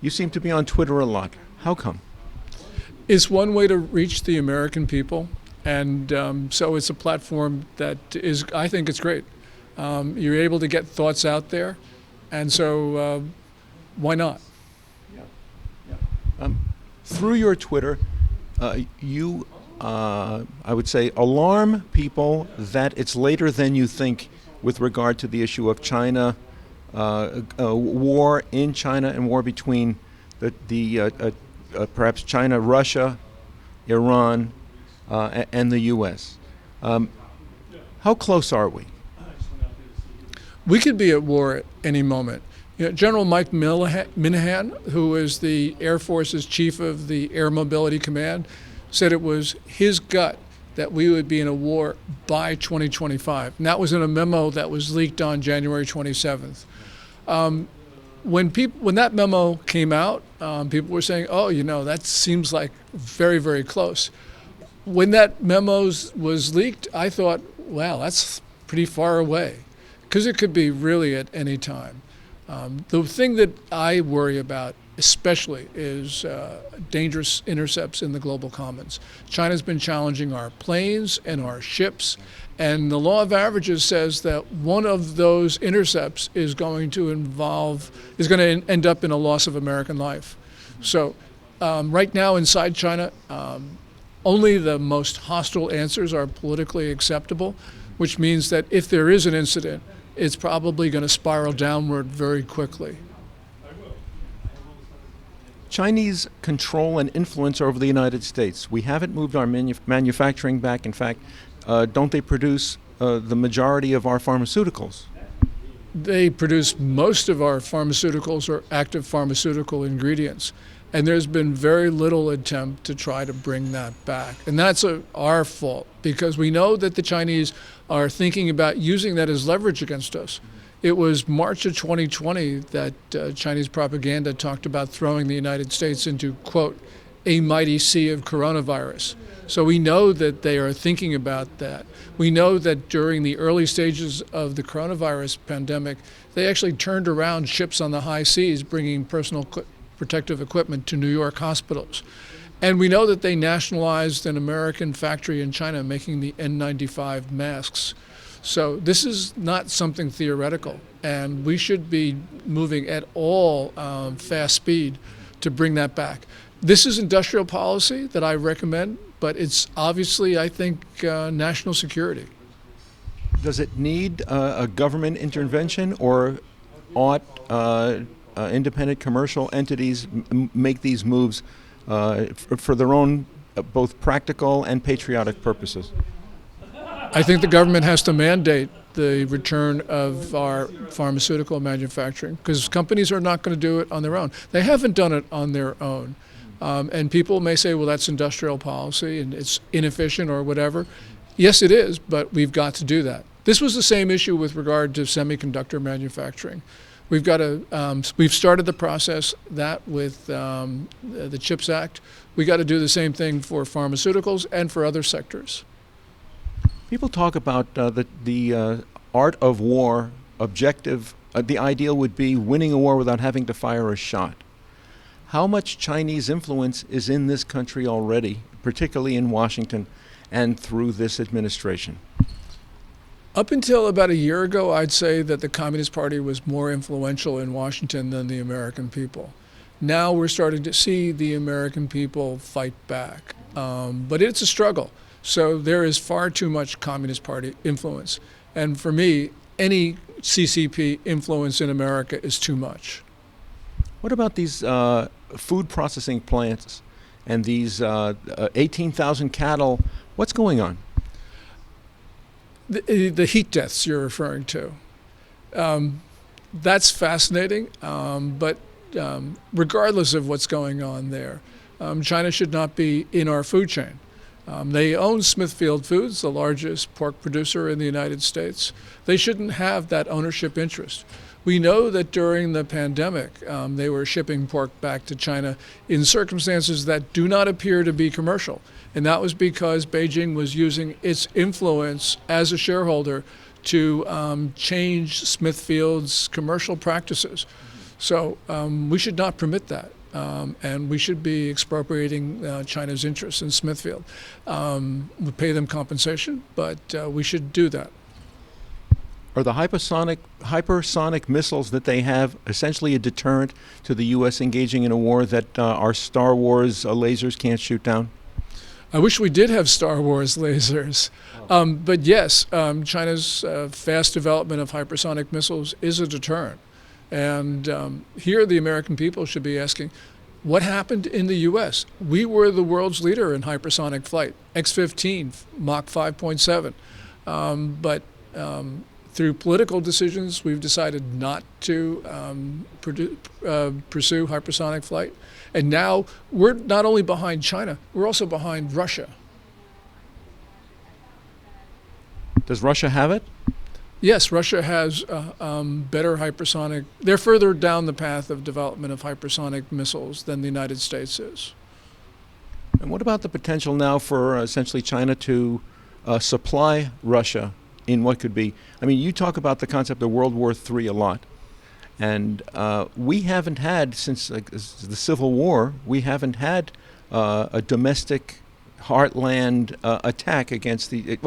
You seem to be on Twitter a lot. How come? It's one way to reach the American people, and so it's a platform that is, I think it's great. You're able to get thoughts out there, and so why not? Through your Twitter, you, I would say, alarm people that it's later than you think with regard to the issue of China, war in China and war between the perhaps China, Russia, Iran, and the U.S. How close are we? We could be at war at any moment. General Mike Minahan, who is the Air Force's chief of the Air Mobility Command, said it was his gut that we would be in a war by 2025. And that was in a memo that was leaked on January 27th. When that memo came out, people were saying, oh, that seems like very, very close. When that memo was leaked, I thought, wow, that's pretty far away, because it could be really at any time. The thing that I worry about especially is dangerous intercepts in the global commons. China's been challenging our planes and our ships, and the law of averages says that one of those intercepts is going to end up in a loss of American life. So right now inside China, only the most hostile answers are politically acceptable, which means that if there is an incident, it's probably going to spiral downward very quickly. Chinese control and influence over the United States. We haven't moved our manufacturing back. In fact, don't they produce the majority of our pharmaceuticals? They produce most of our pharmaceuticals or active pharmaceutical ingredients. And there's been very little attempt to try to bring that back. And that's our fault, because we know that the Chinese are thinking about using that as leverage against us. It was March of 2020 that Chinese propaganda talked about throwing the United States into, quote, a mighty sea of coronavirus. So we know that they are thinking about that. We know that during the early stages of the coronavirus pandemic, they actually turned around ships on the high seas bringing personal protective equipment to New York hospitals. And we know that they nationalized an American factory in China making the N95 masks. So this is not something theoretical, and we should be moving at all fast speed to bring that back. This is industrial policy that I recommend, but it's obviously, I think, national security. Does it need a government intervention, or ought independent commercial entities make these moves for their own both practical and patriotic purposes? I think the government has to mandate the return of our pharmaceutical manufacturing, because companies are not going to do it on their own. They haven't done it on their own. And people may say, well, that's industrial policy and it's inefficient or whatever. Yes, it is, but we've got to do that. This was the same issue with regard to semiconductor manufacturing. We've started the process that with the CHIPS Act. We got to do the same thing for pharmaceuticals and for other sectors. People talk about the art of war objective. The ideal would be winning a war without having to fire a shot. How much Chinese influence is in this country already, particularly in Washington and through this administration? Up until about a year ago, I'd say that the Communist Party was more influential in Washington than the American people. Now we're starting to see the American people fight back. But it's a struggle. So there is far too much Communist Party influence. And for me, any CCP influence in America is too much. What about these food processing plants and these 18,000 cattle? What's going on? The heat deaths you're referring to. That's fascinating, but regardless of what's going on there, China should not be in our food chain. They own Smithfield Foods, the largest pork producer in the United States. They shouldn't have that ownership interest. We know that during the pandemic, they were shipping pork back to China in circumstances that do not appear to be commercial. And that was because Beijing was using its influence as a shareholder to change Smithfield's commercial practices. So we should not permit that. And we should be expropriating China's interests in Smithfield. We pay them compensation, but we should do that. Are the hypersonic missiles that they have essentially a deterrent to the U.S. engaging in a war that our Star Wars lasers can't shoot down? I wish we did have Star Wars lasers. But yes, China's fast development of hypersonic missiles is a deterrent. And here the American people should be asking, what happened in the U.S.? We were the world's leader in hypersonic flight, X-15, Mach 5.7. But through political decisions, we've decided not to pursue hypersonic flight. And now we're not only behind China, we're also behind Russia. Does Russia have it? Yes, Russia has better hypersonic. They're further down the path of development of hypersonic missiles than the United States is. And what about the potential now for essentially China to supply Russia in what could be? I mean, you talk about the concept of World War III a lot. And we haven't had, since the Civil War, we haven't had a domestic heartland attack against the,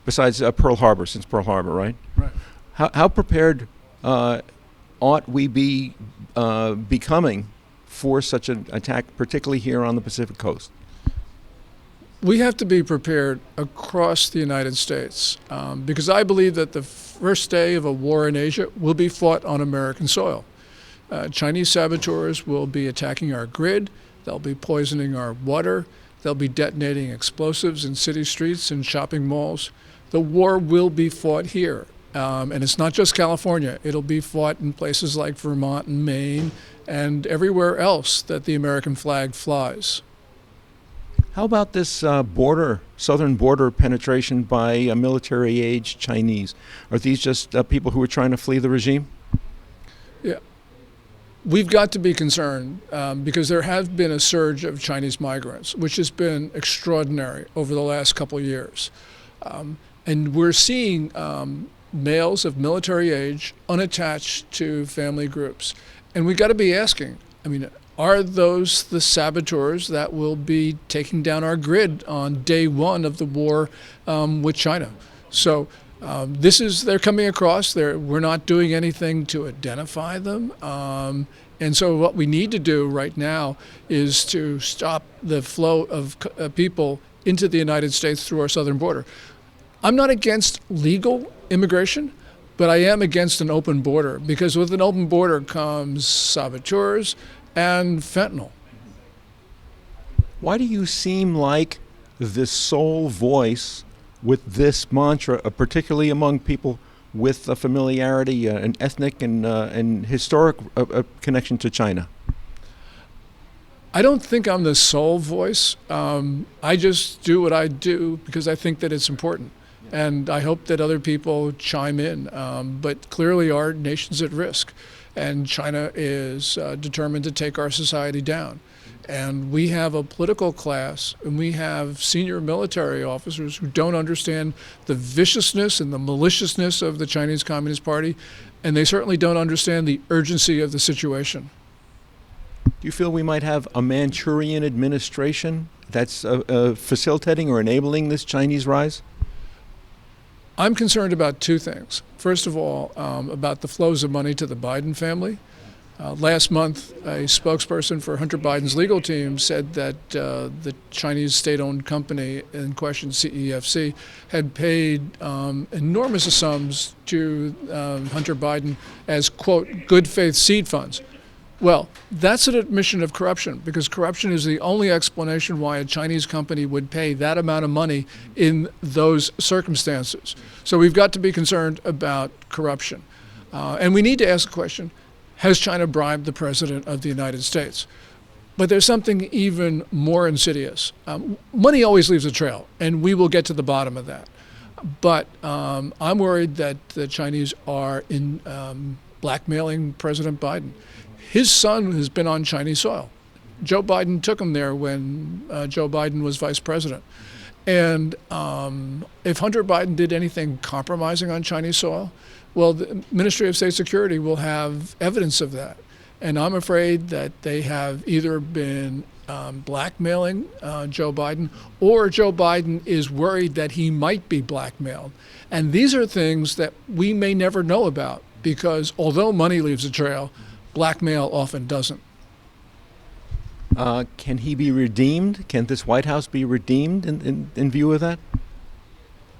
besides Pearl Harbor, since Pearl Harbor, right? Right. How prepared ought we be becoming for such an attack, particularly here on the Pacific coast? We have to be prepared across the United States because I believe that the first day of a war in Asia will be fought on American soil. Chinese saboteurs will be attacking our grid. They'll be poisoning our water. They'll be detonating explosives in city streets and shopping malls. The war will be fought here. And it's not just California. It'll be fought in places like Vermont and Maine and everywhere else that the American flag flies. How about this southern border penetration by military-age Chinese? Are these just people who are trying to flee the regime? Yeah. We've got to be concerned because there has been a surge of Chinese migrants, which has been extraordinary over the last couple of years. And we're seeing males of military age unattached to family groups. And we've got to be asking, I mean, are those the saboteurs that will be taking down our grid on day one of the war with China? So they're coming across. We're not doing anything to identify them. And so what we need to do right now is to stop the flow of people into the United States through our southern border. I'm not against legal immigration, but I am against an open border because with an open border comes saboteurs and fentanyl. Why do you seem like the sole voice with this mantra, particularly among people with a familiarity, an ethnic and historic connection to China? I don't think I'm the sole voice. I just do what I do because I think that it's important. And I hope that other people chime in. But clearly our nation's at risk. And China is determined to take our society down. And we have a political class and we have senior military officers who don't understand the viciousness and the maliciousness of the Chinese Communist Party, and they certainly don't understand the urgency of the situation. Do you feel we might have a Manchurian administration that's facilitating or enabling this Chinese rise? I'm concerned about two things. First of all, about the flows of money to the Biden family. Last month, a spokesperson for Hunter Biden's legal team said that the Chinese state-owned company in question, CEFC, had paid enormous sums to Hunter Biden as, quote, good faith seed funds. Well, that's an admission of corruption because corruption is the only explanation why a Chinese company would pay that amount of money in those circumstances. So we've got to be concerned about corruption. And we need to ask the question, has China bribed the President of the United States? But there's something even more insidious. Money always leaves a trail, and we will get to the bottom of that. But I'm worried that the Chinese are blackmailing President Biden. His son has been on Chinese soil. Joe Biden took him there when Joe Biden was vice president. And if Hunter Biden did anything compromising on Chinese soil, Well, the Ministry of State Security will have evidence of that. And I'm afraid that they have either been blackmailing Joe Biden, or Joe Biden is worried that he might be blackmailed. And these are things that we may never know about, because although money leaves a trail, blackmail often doesn't. Can he be redeemed? Can this White House be redeemed in view of that?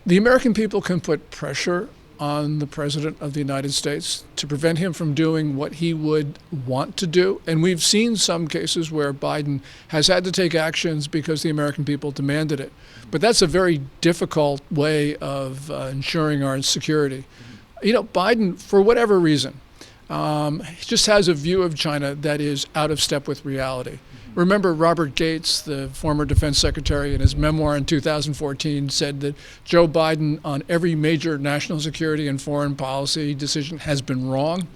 The American people can put pressure on the President of the United States to prevent him from doing what he would want to do. And we've seen some cases where Biden has had to take actions because the American people demanded it. But that's a very difficult way of ensuring our security. You know, Biden, for whatever reason, he just has a view of China that is out of step with reality. Remember, Robert Gates, the former defense secretary, in his memoir in 2014 said that Joe Biden on every major national security and foreign policy decision has been wrong.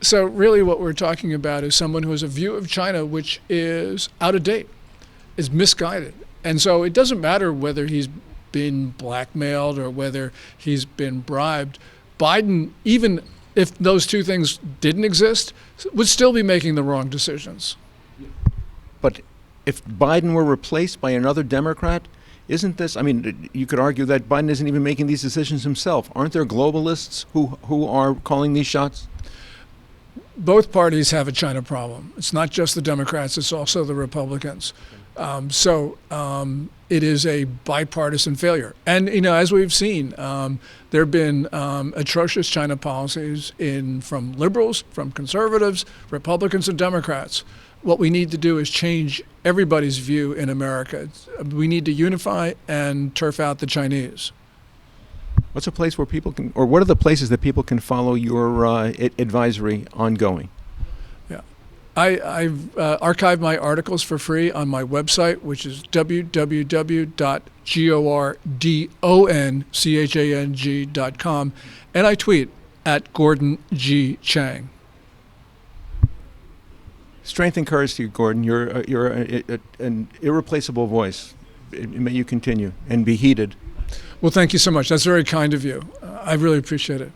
So really what we're talking about is someone who has a view of China which is out of date, is misguided. And so it doesn't matter whether he's been blackmailed or whether he's been bribed. Biden, even if those two things didn't exist, would still be making the wrong decisions. But if Biden were replaced by another Democrat, isn't this, I mean, you could argue that Biden isn't even making these decisions himself. Aren't there globalists who are calling these shots? Both parties have a China problem. It's not just the Democrats, it's also the Republicans. It is a bipartisan failure. And, you know, as we've seen, there have been atrocious China policies from liberals, from conservatives, Republicans, and Democrats. What we need to do is change everybody's view in America. We need to unify and turf out the Chinese. What's a place where people can, or what are the places that people can follow your advisory ongoing? Yeah, I've archived my articles for free on my website, which is www.gordonchang.com, and I tweet at Gordon G. Chang. Strength and courage to you, Gordon. You're an irreplaceable voice. May you continue and be heeded. Well, thank you so much. That's very kind of you. I really appreciate it.